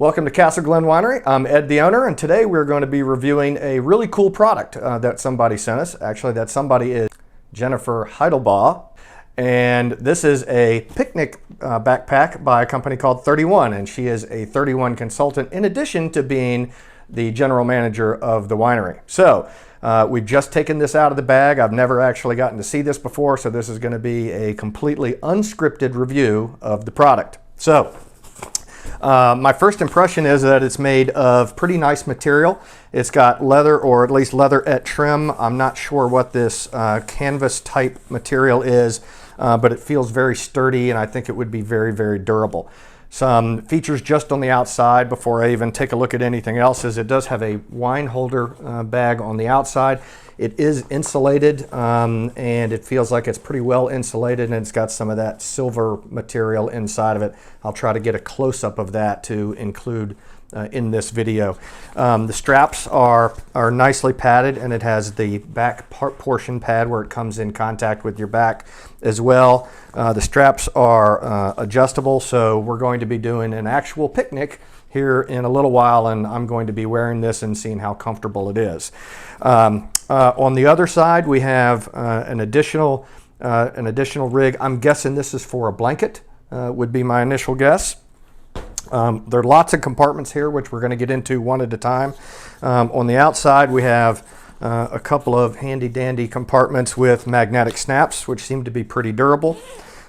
Welcome to Castle Glen Winery. I'm Ed, the owner, and today we're going to be reviewing a really cool product that somebody sent us. Actually, that somebody is Jennifer Heidlebaugh, and this is a picnic backpack by a company called ThirtyOne, and she is a ThirtyOne consultant in addition to being the general manager of the winery. So we've just taken this out of the bag. I've never actually gotten to see this before, so this is going to be a completely unscripted review of the product. So my first impression is that it's made of pretty nice material. It's got leather, or at least leatherette trim. I'm not sure what this canvas type material is, but it feels very sturdy, and I think it would be very, very durable. Some features just on the outside before I even take a look at anything else is it does have a wine holder bag on the outside. It is insulated, and it feels like it's pretty well insulated, and it's got some of that silver material inside of it. I'll try to get a close-up of that to include in this video. The straps are nicely padded, and it has the back portion pad where it comes in contact with your back as well. The straps are adjustable, so we're going to be doing an actual picnic here in a little while, and I'm going to be wearing this and seeing how comfortable it is. On the other side, we have an additional rig. I'm guessing this is for a blanket, would be my initial guess. There are lots of compartments here, which we're going to get into one at a time. On the outside, we have a couple of handy-dandy compartments with magnetic snaps, which seem to be pretty durable.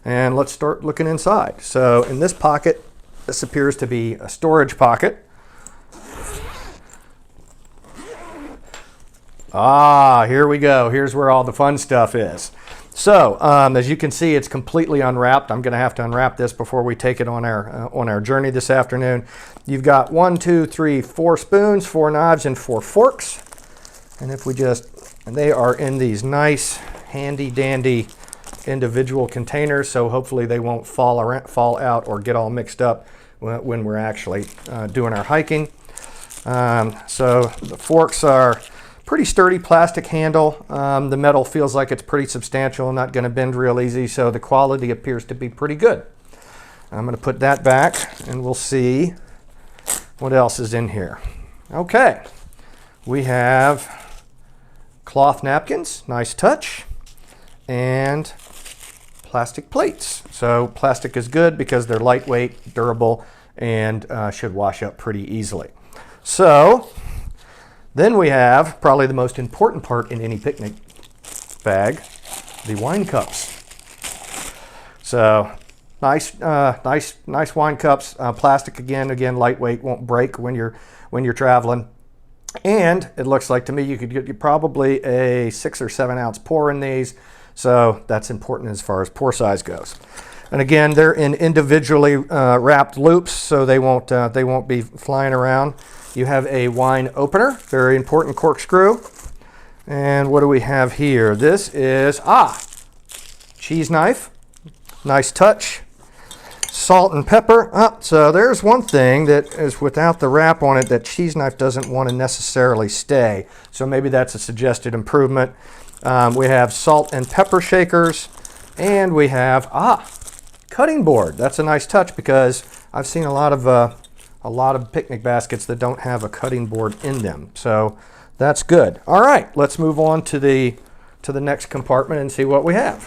And let's start looking inside. So in this pocket, this appears to be a storage pocket. Here we go. Here's where all the fun stuff is. So as you can see, it's completely unwrapped. I'm going to have to unwrap this before we take it on our journey this afternoon. You've got 4 spoons, 4 knives, and 4 forks. And if we and they are in these nice, handy-dandy individual containers, so hopefully they won't fall out or get all mixed up when we're actually doing our hiking. So the forks are pretty sturdy plastic handle. The metal feels like it's pretty substantial, not going to bend real easy, so the quality appears to be pretty good. I'm going to put that back and we'll see what else is in here. Okay, we have cloth napkins, nice touch, and plastic plates. So plastic is good because they're lightweight, durable, and should wash up pretty easily. So then we have probably the most important part in any picnic bag, the wine cups. So nice wine cups. Plastic again, lightweight, won't break when you're traveling. And it looks like to me you could get probably a 6 or 7 ounce pour in these. So that's important as far as pour size goes. And again, they're in individually wrapped loops, so they won't be flying around. You have a wine opener, very important corkscrew. And what do we have here? This is, cheese knife, nice touch. Salt and pepper. So there's one thing that is without the wrap on it that cheese knife doesn't want to necessarily stay. So maybe that's a suggested improvement. We have salt and pepper shakers, and we have, cutting board. That's a nice touch because I've seen a lot of picnic baskets that don't have a cutting board in them, so that's good. All right, let's move on to the next compartment and see what we have.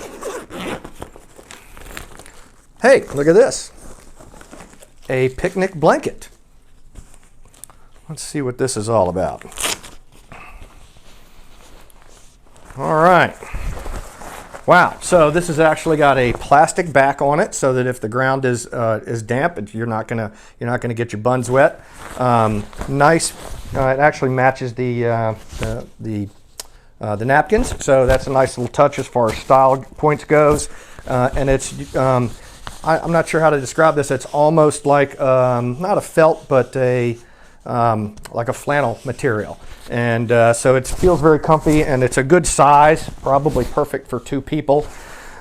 Hey, look at this, a picnic blanket. Let's see what this is all about. All right. Wow, so this has actually got a plastic back on it so that if the ground is damp, you're not gonna get your buns wet. Nice. It actually matches the napkins, so that's a nice little touch as far as style points goes. And it's I'm not sure how to describe this. It's almost like not a felt, but like a flannel material. And so it feels very comfy, and it's a good size, probably perfect for 2 people.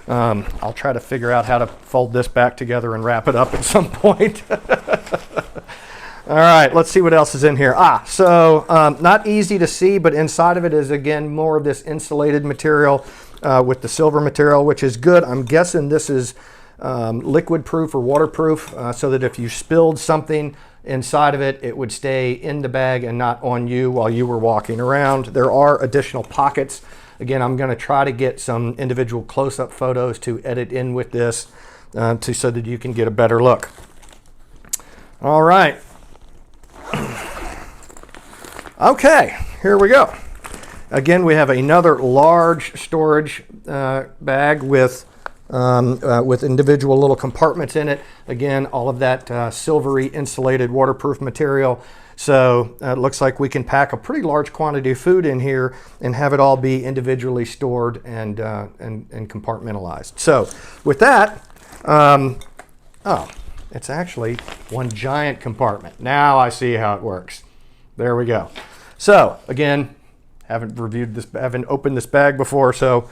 I'll try to figure out how to fold this back together and wrap it up at some point. All right, let's see what else is in here. So not easy to see, but inside of it is, again, more of this insulated material with the silver material, which is good. I'm guessing this is liquid proof or waterproof, so that if you spilled something, inside of it. It would stay in the bag and not on you while you were walking around. There are additional pockets. Again, I'm going to try to get some individual close-up photos to edit in with this so that you can get a better look. All right. Okay, here we go. Again, we have another large storage bag with individual little compartments in it. Again, all of that silvery insulated waterproof material. So it looks like we can pack a pretty large quantity of food in here and have it all be individually stored and compartmentalized. So with that, oh, it's actually one giant compartment. Now I see how it works. There we go. So again, haven't opened this bag before, so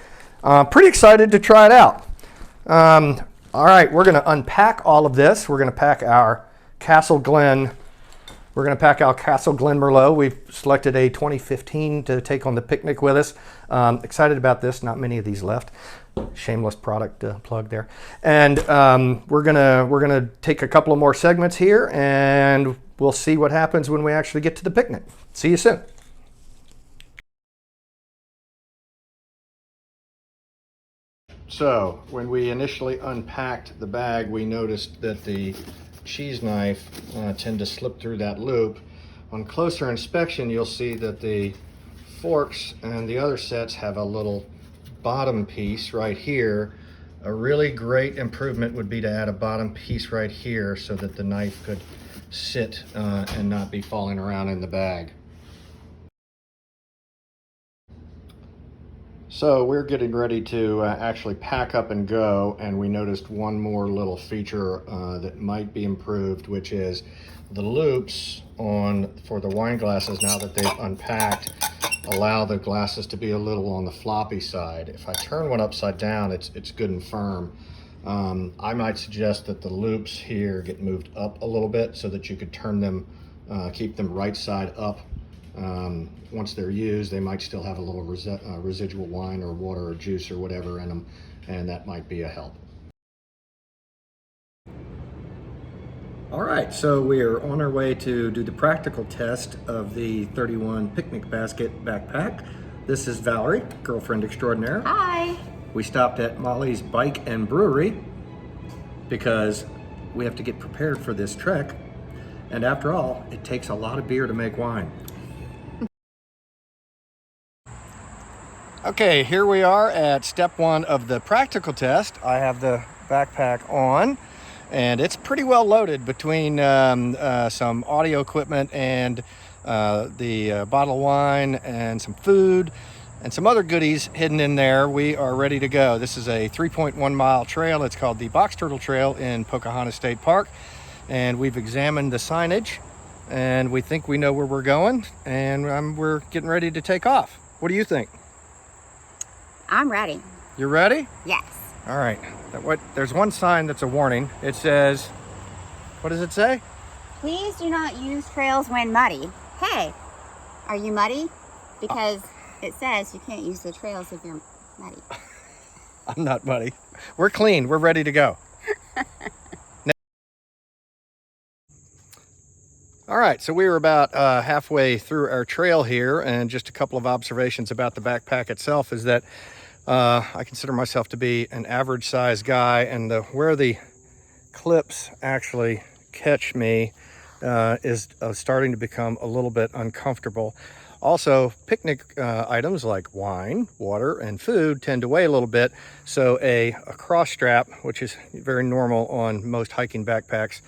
pretty excited to try it out. All right, we're going to unpack all of this. We're going to pack our Castle Glen. We're going to pack our Castle Glen Merlot. We've selected a 2015 to take on the picnic with us. Excited about this. Not many of these left. Shameless product plug there. And we're gonna take a couple of more segments here, and we'll see what happens when we actually get to the picnic. See you soon. So when we initially unpacked the bag, we noticed that the cheese knife tend to slip through that loop. On closer inspection, you'll see that the forks and the other sets have a little bottom piece right here. A really great improvement would be to add a bottom piece right here so that the knife could sit and not be falling around in the bag. So we're getting ready to actually pack up and go, and we noticed one more little feature that might be improved, which is the loops for the wine glasses, now that they've unpacked, allow the glasses to be a little on the floppy side. If I turn one upside down, it's good and firm. I might suggest that the loops here get moved up a little bit so that you could turn them, keep them right side up. Once they're used, they might still have a little residual wine or water or juice or whatever in them, and that might be a help. All right, so we are on our way to do the practical test of the 31 picnic basket backpack. This is Valerie, girlfriend extraordinaire. Hi. We stopped at Molly's Bike and Brewery because we have to get prepared for this trek. And after all, it takes a lot of beer to make wine. Okay, here we are at step one of the practical test. I have the backpack on, and it's pretty well loaded between some audio equipment and the bottle of wine and some food and some other goodies hidden in there. We are ready to go. This is a 3.1 mile trail. It's called the Box Turtle Trail in Pocahontas State Park, and we've examined the signage, and we think we know where we're going, and we're getting ready to take off. What do you think? I'm ready. You're ready? Yes. All right. There's one sign that's a warning. It says, what does it say? Please do not use trails when muddy. Hey, are you muddy? Because it says you can't use the trails if you're muddy. I'm not muddy. We're clean. We're ready to go. All right, so we were about halfway through our trail here, and just a couple of observations about the backpack itself is that I consider myself to be an average size guy, and where the clips actually catch me is starting to become a little bit uncomfortable. Also, picnic items like wine, water, and food tend to weigh a little bit, so a cross strap, which is very normal on most hiking backpacks,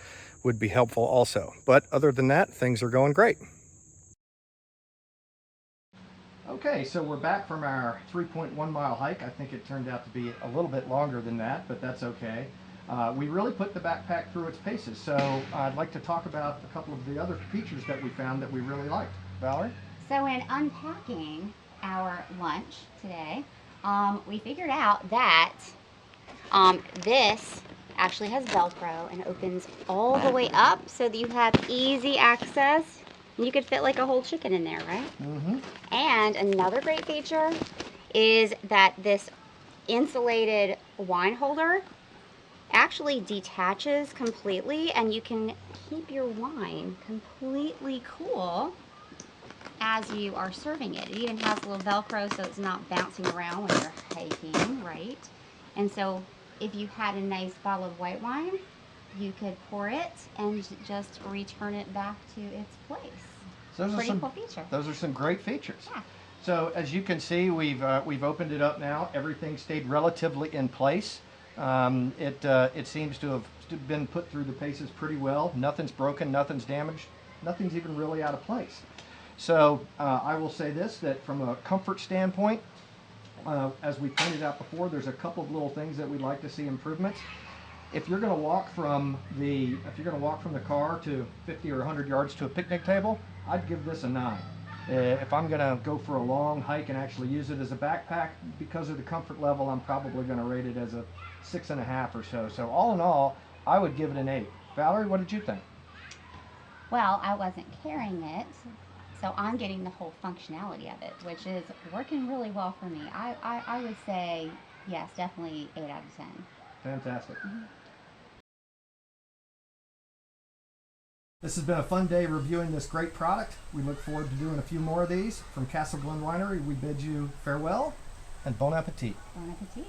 would be helpful also. But other than that, things are going great. Okay, so we're back from our 3.1 mile hike. I think it turned out to be a little bit longer than that, but that's okay. We really put the backpack through its paces, so I'd like to talk about a couple of the other features that we found that we really liked. Valerie? So in unpacking our lunch today, we figured out that this actually has Velcro and opens all the way up so that you have easy access. You could fit like a whole chicken in there, right? Mm-hmm. And another great feature is that this insulated wine holder actually detaches completely, and you can keep your wine completely cool as you are serving it. It even has a little Velcro so it's not bouncing around when you're hiking, right? And so if you had a nice bottle of white wine, you could pour it and just return it back to its place. So those Pretty are cool feature. Those are some great features. Yeah. So as you can see, we've opened it up now. Everything stayed relatively in place. It seems to have been put through the paces pretty well. Nothing's broken, nothing's damaged, nothing's even really out of place. So I will say this, that from a comfort standpoint, as we pointed out before, there's a couple of little things that we'd like to see improvements. If you're going to walk from the car to 50 or 100 yards to a picnic table, I'd give this a 9. If I'm going to go for a long hike and actually use it as a backpack, because of the comfort level, I'm probably going to rate it as a 6.5 or so. So all in all, I would give it an 8. Valerie, what did you think? Well, I wasn't carrying it, so I'm getting the whole functionality of it, which is working really well for me. I would say, yes, definitely 8 out of 10. Fantastic. This has been a fun day reviewing this great product. We look forward to doing a few more of these. From Castle Glen Winery, we bid you farewell and bon appetit. Bon appetit.